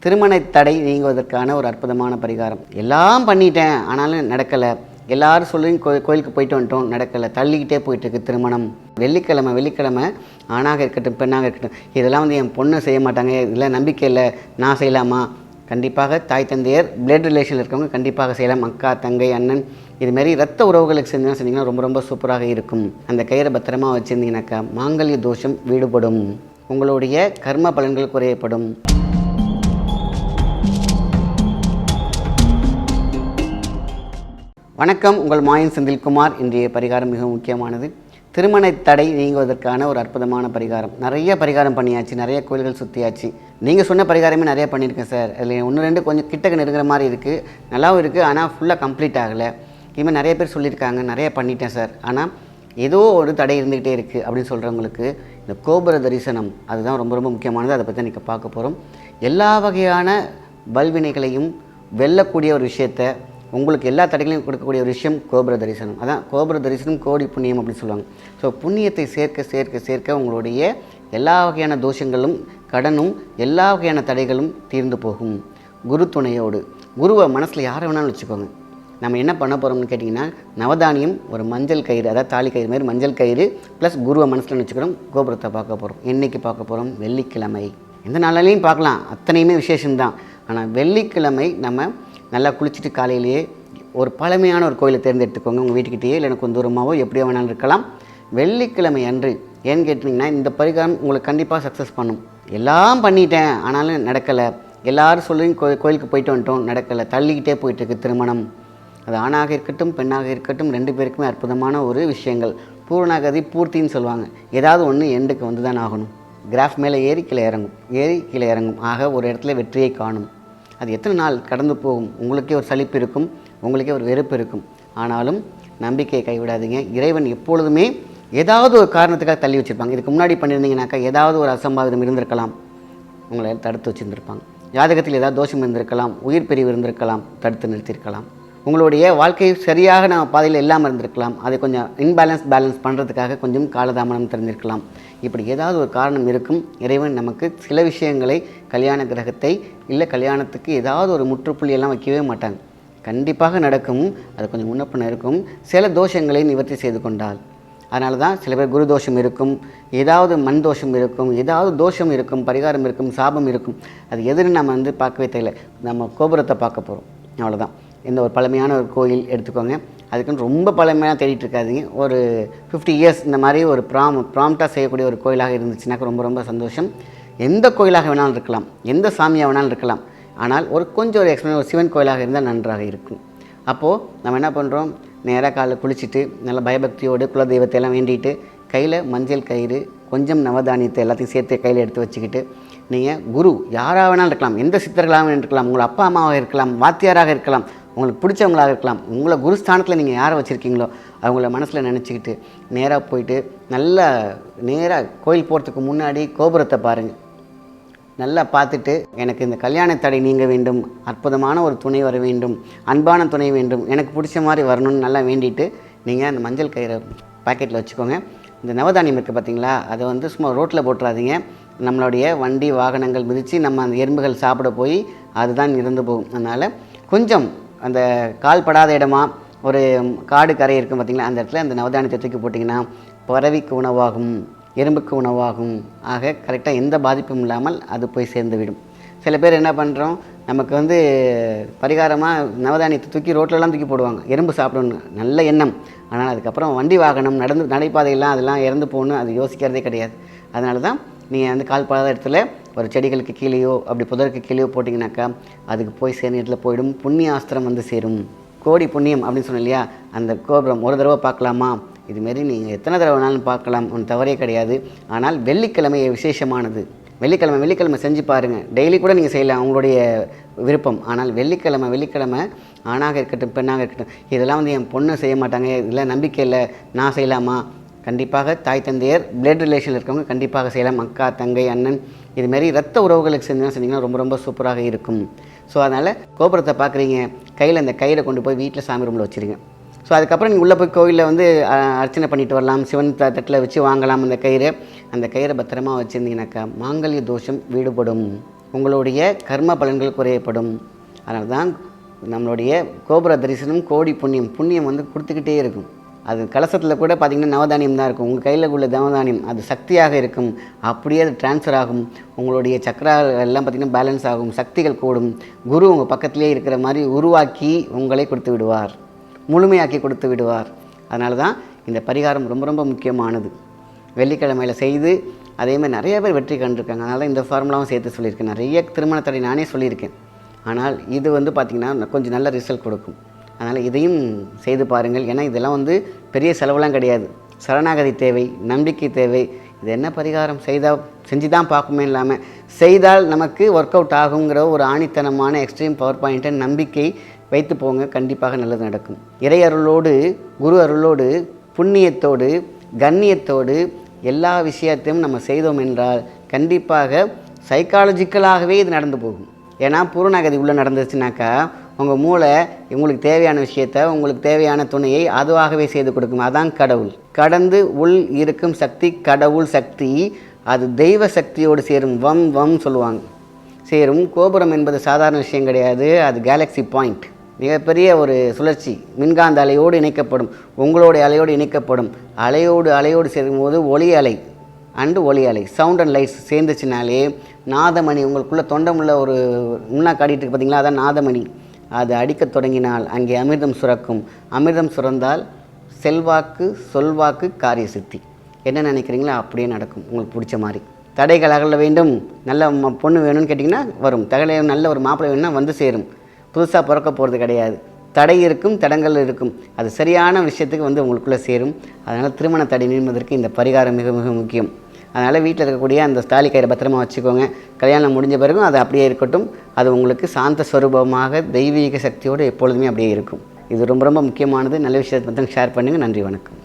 திருமண தடை நீங்குவதற்கான ஒரு அற்புதமான பரிகாரம். எல்லாம் பண்ணிட்டேன் ஆனாலும் நடக்கலை, எல்லாரும் சொல்லி கோயிலுக்கு போயிட்டு வந்துட்டோம், நடக்கலை, தள்ளிக்கிட்டே போயிட்டுருக்கு திருமணம். வெள்ளிக்கிழமை ஆணாக இருக்கட்டும் பெண்ணாக இருக்கட்டும், இதெல்லாம் வந்து என் பொண்ணு செய்ய மாட்டாங்க, இதெல்லாம் நம்பிக்கை இல்லை, நான் செய்யலாமா? கண்டிப்பாக தாய் தந்தையர் பிளட் ரிலேஷனில் இருக்கவங்க கண்டிப்பாக செய்யலாம். அக்கா தங்கை அண்ணன் இதுமாரி ரத்த உறவுகளுக்கு செஞ்சீங்கன்னா ரொம்ப ரொம்ப சூப்பராக இருக்கும். அந்த கயிறை பத்திரமா வச்சுருந்தீங்கன்னாக்கா மாங்கல்ய தோஷம் வீடுபடும், உங்களுடைய கர்ம பலன்கள் குறையப்படும். வணக்கம், உங்கள் மாயன் செந்தில்குமார். இன்றைய பரிகாரம் மிக முக்கியமானது. திருமண தடை நீங்குவதற்கான ஒரு அற்புதமான பரிகாரம். நிறைய பரிகாரம் பண்ணியாச்சு, நிறைய கோயில்கள் சுற்றியாச்சு. நீங்கள் சொன்ன பரிகாரமே நிறைய பண்ணியிருக்கேன் சார். அதில் ஒன்று ரெண்டு கொஞ்சம் கிட்டக்க நெருங்குற மாதிரி இருக்குது, நல்லாவும் இருக்குது, ஆனால் ஃபுல்லாக கம்ப்ளீட் ஆகலை. இதுமாதிரி நிறைய பேர் சொல்லியிருக்காங்க, நிறைய பண்ணிட்டேன் சார், ஆனால் ஏதோ ஒரு தடை இருந்துக்கிட்டே இருக்குது அப்படின்னு சொல்கிறவங்களுக்கு இந்த கோபுர தரிசனம் அதுதான் ரொம்ப ரொம்ப முக்கியமானது. அதை பற்றி இன்றைக்கி பார்க்க போகிறோம். எல்லா வகையான பல்வினைகளையும் வெல்லக்கூடிய ஒரு விஷயத்தை, உங்களுக்கு எல்லா தடைகளையும் கொடுக்கக்கூடிய ஒரு விஷயம் கோபுர தரிசனம். அதான் கோபுர தரிசனம் கோடி புண்ணியம் அப்படின்னு சொல்லுவாங்க. ஸோ புண்ணியத்தை சேர்க்க சேர்க்க சேர்க்க உங்களுடைய எல்லா வகையான தோஷங்களும் கடனும் எல்லா வகையான தடைகளும் தீர்ந்து போகும். குரு துணையோடு, குருவை மனசில் யாரை வேணாலும் வச்சுக்கோங்க. நம்ம என்ன பண்ண போகிறோம்னு கேட்டிங்கன்னா, நவதானியம், ஒரு மஞ்சள் கயிறு, அதாவது தாலி கயிறு மாதிரி மஞ்சள் கயிறு ப்ளஸ் குருவை மனசில் வச்சுக்கிறோம். கோபுரத்தை பார்க்க போகிறோம். என்றைக்கு பார்க்க போகிறோம்? வெள்ளிக்கிழமை. எந்த நாளாலையும் பார்க்கலாம், அத்தனையுமே விசேஷம்தான். ஆனால் வெள்ளிக்கிழமை நம்ம நல்லா குளிச்சுட்டு காலையிலேயே ஒரு பழமையான ஒரு கோயிலை தேர்ந்தெடுத்துக்கோங்க. உங்கள் வீட்டுக்கிட்டேயே இல்லை கொஞ்சம் தூரமாகவோ எப்படியோ வேணாலும் இருக்கலாம். வெள்ளிக்கிழமை அன்று ஏன்னு கேட்டிங்கன்னா, இந்த பரிகாரம் உங்களுக்கு கண்டிப்பாக சக்ஸஸ் பண்ணும். எல்லாம் பண்ணிட்டேன் ஆனாலும் நடக்கலை, எல்லாரும் சொல்லி கோயிலுக்கு போயிட்டு வந்துட்டோம், நடக்கலை, தள்ளிக்கிட்டே போயிட்டுருக்கு திருமணம். அது ஆணாக இருக்கட்டும் பெண்ணாக இருக்கட்டும், ரெண்டு பேருக்குமே அற்புதமான ஒரு விஷயங்கள். பூர்ணாகதி பூர்த்தின்னு சொல்லுவாங்க. ஏதாவது ஒன்று எண்டுக்கு வந்து தான் ஆகணும். கிராஃப் மேலே ஏறி கீழே இறங்கும். ஆக ஒரு இடத்துல வெற்றியை காணும். அது எத்தனை நாள் கடந்து போகும்? உங்களுக்கே ஒரு சலிப்பு இருக்கும், உங்களுக்கே ஒரு வெறுப்பு இருக்கும். ஆனாலும் நம்பிக்கையை கைவிடாதீங்க. இறைவன் எப்பொழுதுமே ஏதாவது ஒரு காரணத்துக்காக தள்ளி வச்சுருப்பாங்க. இதுக்கு முன்னாடி பண்ணியிருந்தீங்கன்னாக்கா ஏதாவது ஒரு அசம்பாவிதம் இருந்திருக்கலாம், உங்களை தடுத்து வச்சுருந்துருப்பாங்க. ஜாதகத்தில் ஏதாவது தோஷம் இருந்திருக்கலாம், உயிர் பிரிவு இருந்திருக்கலாம், தடுத்து நிறுத்தியிருக்கலாம். உங்களுடைய வாழ்க்கை சரியாக நம்ம பாதையில் இல்லாமல் இருந்திருக்கலாம், அதை கொஞ்சம் பேலன்ஸ் பண்ணுறதுக்காக கொஞ்சம் காலதாமதம் தெரிஞ்சிருக்கலாம். இப்படி ஏதாவது ஒரு காரணம் இருக்கும். இறைவன் நமக்கு சில விஷயங்களை, கல்யாண கிரகத்தை இல்லை கல்யாணத்துக்கு ஏதாவது ஒரு முற்றுப்புள்ளியெல்லாம் வைக்கவே மாட்டாங்க. கண்டிப்பாக நடக்கும். அது கொஞ்சம் முன்னப்பின இருக்கும். சில தோஷங்களை நிவர்த்தி செய்து கொண்டால். அதனால தான் சில பேர் குரு தோஷம் இருக்கும், ஏதாவது மண் தோஷம் இருக்கும், ஏதாவது தோஷம் இருக்கும், பரிகாரம் இருக்கும், சாபம் இருக்கும். அது எதுன்னு நம்ம வந்து பார்க்கவே தேவையில்லை. நம்ம கோபுரத்தை பார்க்க போகிறோம், அவ்வளோதான். இந்த ஒரு பழமையான ஒரு கோயில் எடுத்துக்கோங்க. அதுக்குன்னு ரொம்ப பழமையாக தேடிட்டு இருக்காதிங்க. ஒரு 50 இயர்ஸ் இந்த மாதிரி ஒரு ப்ராம்ப்டாக செய்யக்கூடிய ஒரு கோயிலாக இருந்துச்சுனாக்கா ரொம்ப ரொம்ப சந்தோஷம். எந்த கோயிலாக வேணாலும் இருக்கலாம், எந்த சாமியாக வேணாலும் இருக்கலாம். ஆனால் கொஞ்சம் ஒரு ஒரு சிவன் கோயிலாக இருந்தால் நன்றாக இருக்கும். அப்போது நம்ம என்ன பண்ணுறோம், நேராக காலைல குளிச்சுட்டு நல்ல பயபக்தியோடு குலதெய்வத்தையெல்லாம் வேண்டிட்டு கையில் மஞ்சள் கயிறு, கொஞ்சம் நவதானியத்தை எல்லாத்தையும் சேர்த்து கையில் எடுத்து வச்சுக்கிட்டு, நீங்கள் குரு யாராக வேணாலும் இருக்கலாம், எந்த சித்தர்களாக இருக்கலாம், உங்கள் அப்பா அம்மாவாக இருக்கலாம், வாத்தியாராக இருக்கலாம், உங்களுக்கு பிடிச்சவங்களாக இருக்கலாம், உங்களை குருஸ்தானத்தில் நீங்கள் யாரை வச்சுருக்கீங்களோ அவங்கள மனசில் நினச்சிக்கிட்டு நேராக போயிட்டு நேராக கோயில் போகிறதுக்கு முன்னாடி கோபுரத்தை பாருங்கள். நல்லா பார்த்துட்டு, எனக்கு இந்த கல்யாண தடை நீங்க வேண்டும், அற்புதமான ஒரு துணை வர வேண்டும், அன்பான துணை வேண்டும், எனக்கு பிடிச்ச மாதிரி வரணும்னு நல்லா வேண்டிட்டு நீங்கள் அந்த மஞ்சள் கயிறை பாக்கெட்டில் வச்சுக்கோங்க. இந்த நவதானியம் இருக்குது பார்த்தீங்களா, அதை வந்து சும்மா ரோட்டில் போட்டுறாதீங்க. நம்மளுடைய வண்டி வாகனங்கள் மிதித்து நம்ம அந்த எறும்புகள் சாப்பிட போய் அதுதான் இறந்து போகும். அதனால் கொஞ்சம் அந்த கால் படாத இடமா ஒரு காடு கரை இருக்கும் பார்த்திங்களா, அந்த இடத்துல அந்த நவதானியத்தை தூக்கி போட்டிங்கன்னா பறவைக்கு உணவாகும், எறும்புக்கு உணவாகும். ஆக கரெக்டாக எந்த பாதிப்பும் இல்லாமல் அது போய் சேர்ந்து விடும். சில பேர் என்ன பண்ணுறோம், நமக்கு வந்து பரிகாரமாக நவதானியத்தை தூக்கி ரோட்டிலலாம் தூக்கி போடுவாங்க, எறும்பு சாப்பிடணும், நல்ல எண்ணம். ஆனால் அதுக்கப்புறம் வண்டி வாகனம் நடைபாதையெல்லாம் அதெல்லாம் இறந்து போகணும், அது யோசிக்கிறதே கிடையாது. அதனால தான் நீங்கள் வந்து கால் படாத இடத்துல ஒரு செடிகளுக்கு கீழேயோ அப்படி புதருக்கு கீழேயோ போட்டிங்கனாக்கா அதுக்கு போய் சேர்ந்த இடத்துல போயிடும். புண்ணிய ஆஸ்திரம் வந்து சேரும். கோடி புண்ணியம் அப்படின்னு சொன்னோம் இல்லையா, அந்த கோபுரம் ஒரு தடவை பார்க்கலாமா, இதுமாரி நீங்கள் எத்தனை தடவை வேணாலும் பார்க்கலாம், ஒன்றும் தவறே கிடையாது. ஆனால் வெள்ளிக்கிழமை விசேஷமானது. வெள்ளிக்கிழமை செஞ்சு பாருங்கள். டெய்லி கூட நீங்கள் செய்யலாம், உங்களுடைய விருப்பம். ஆனால் வெள்ளிக்கிழமை ஆணாக இருக்கட்டும் பெண்ணாக இருக்கட்டும், இதெல்லாம் வந்து என் பொண்ணு செய்ய மாட்டாங்க, இதெல்லாம் நம்பிக்கை இல்லை, நான் செய்யலாமா? கண்டிப்பாக தாய் தந்தையர் பிளட் ரிலேஷனில் இருக்கவங்க கண்டிப்பாக செய்யலாம். அக்கா தங்கை அண்ணன் இதுமாரி ரத்த உறவுகளுக்கு செஞ்சீங்கன்னா ரொம்ப ரொம்ப சூப்பராக இருக்கும். ஸோ அதனால் கோபுரத்தை பார்க்குறீங்க, கையில் அந்த கயிறை கொண்டு போய் வீட்டில் சாமி ரூமில் வச்சுருங்க. ஸோ அதுக்கப்புறம் நீங்கள் உள்ளே போய் கோவிலில் வந்து அர்ச்சனை பண்ணிட்டு வரலாம், சிவன் தட்டில் வச்சு வாங்கலாம் அந்த கயிறை பத்திரமா வச்சுருந்தீங்கன்னாக்கா மாங்கல்ய தோஷம் வீடுபடும், உங்களுடைய கர்ம பலன்கள் குறையப்படும். அதனால தான் நம்மளுடைய கோபுர தரிசனம் கோடி புண்ணியம் வந்து கொடுத்துக்கிட்டே இருக்கும். அது கலசத்தில் கூட பார்த்திங்கன்னா நவதானியம் தான் இருக்கும். உங்கள் கையில் உள்ள நவதானியம் அது சக்தியாக இருக்கும். அப்படியே அது ட்ரான்ஸ்ஃபர் ஆகும். உங்களுடைய சக்கரா எல்லாம் பார்த்திங்கன்னா பேலன்ஸ் ஆகும், சக்திகள் கூடும். குரு உங்கள் பக்கத்திலே இருக்கிற மாதிரி உருவாக்கி உங்களை கொடுத்து விடுவார், முழுமையாக்கி கொடுத்து விடுவார். அதனால தான் இந்த பரிகாரம் ரொம்ப ரொம்ப முக்கியமானது. வெள்ளிக்கிழமையில் செய்து அதேமாதிரி நிறைய பேர் வெற்றி கண்டிருக்காங்க. அதனால தான் இந்த ஃபார்முலாவும் சேர்த்து சொல்லியிருக்கேன். நிறைய திருமண தடை நானே சொல்லியிருக்கேன். ஆனால் இது வந்து பார்த்திங்கன்னா கொஞ்சம் நல்ல ரிசல்ட் கொடுக்கும். அதனால் இதையும் செய்து பாருங்கள். ஏன்னா இதெல்லாம் வந்து பெரிய செலவுலாம் கிடையாது. சரணாகதி தேவை, நம்பிக்கை தேவை. இது என்ன பரிகாரம் செஞ்சு தான் பார்க்குமே இல்லாமல் செய்தால் நமக்கு ஒர்க் அவுட் ஆகுங்கிற ஒரு ஆணித்தனமான எக்ஸ்ட்ரீம் பவர் பாயிண்ட்டை நம்பிக்கை வைத்து போங்க. கண்டிப்பாக நல்லது நடக்கும். இறை அருளோடு, குரு அருளோடு, புண்ணியத்தோடு, கண்ணியத்தோடு எல்லா விஷயத்தையும் நம்ம செய்தோம் என்றால் கண்டிப்பாக சைக்காலஜிக்கலாகவே இது நடந்து போகும். ஏன்னா பூரணாகதி உள்ளே நடந்துச்சுனாக்கா உங்கள் மூளை உங்களுக்கு தேவையான விஷயத்த, உங்களுக்கு தேவையான துணையை அதுவாகவே செய்து கொடுக்கும். அதான் கடவுள். கடந்து உள் இருக்கும் சக்தி கடவுள் சக்தி. அது தெய்வ சக்தியோடு சேரும். வம் சொல்லுவாங்க, சேரும். கோபுரம் என்பது சாதாரண விஷயம் கிடையாது. அது கேலக்ஸி பாயிண்ட், மிகப்பெரிய ஒரு சுழற்சி. மின்காந்த அலையோடு இணைக்கப்படும், உங்களுடைய அலையோடு இணைக்கப்படும். அலையோடு சேரும்போது ஒளி அலை சவுண்ட் அண்ட் லைட்ஸ் சேர்ந்துச்சுனாலே நாதமணி, உங்களுக்குள்ளே தொண்டமுள்ள ஒரு முன்னா காட்டிகிட்டு இருக்கு பார்த்தீங்களா, அதான் நாதமணி. அது அடிக்க தொடங்கினால் அங்கே அமிர்தம் சுரக்கும். அமிர்தம் சுரந்தால் செல்வாக்கு, சொல்வாக்கு, காரிய சித்தி. என்ன நினைக்கிறீங்களோ அப்படியே நடக்கும். உங்களுக்கு பிடிச்ச மாதிரி. தடைகள் அகல வேண்டும், நல்ல பொண்ணு வேணும்னு கேட்டிங்கன்னா வரும். நல்ல ஒரு மாப்பிள்ளை வேணும்னா வந்து சேரும். புதுசாக பிறக்க போகிறது கிடையாது. தடை இருக்கும், தடங்கள் இருக்கும். அது சரியான விஷயத்துக்கு வந்து உங்களுக்குள்ளே சேரும். அதனால் திருமண தடை நீங்குவதற்கு இந்த பரிகாரம் மிக மிக முக்கியம். அதனால் வீட்டில் இருக்கக்கூடிய அந்த ஸ்தாலி கயிறை பத்திரமா வச்சுக்கோங்க. கல்யாணம் முடிஞ்ச பிறகும் அது அப்படியே இருக்கட்டும். அது உங்களுக்கு சாந்த ஸ்வரூபமாக தெய்வீக சக்தியோடு எப்பொழுதுமே அப்படியே இருக்கும். இது ரொம்ப ரொம்ப முக்கியமானது. நல்ல விஷயத்தை பற்றி ஷேர் பண்ணுங்கள். நன்றி, வணக்கம்.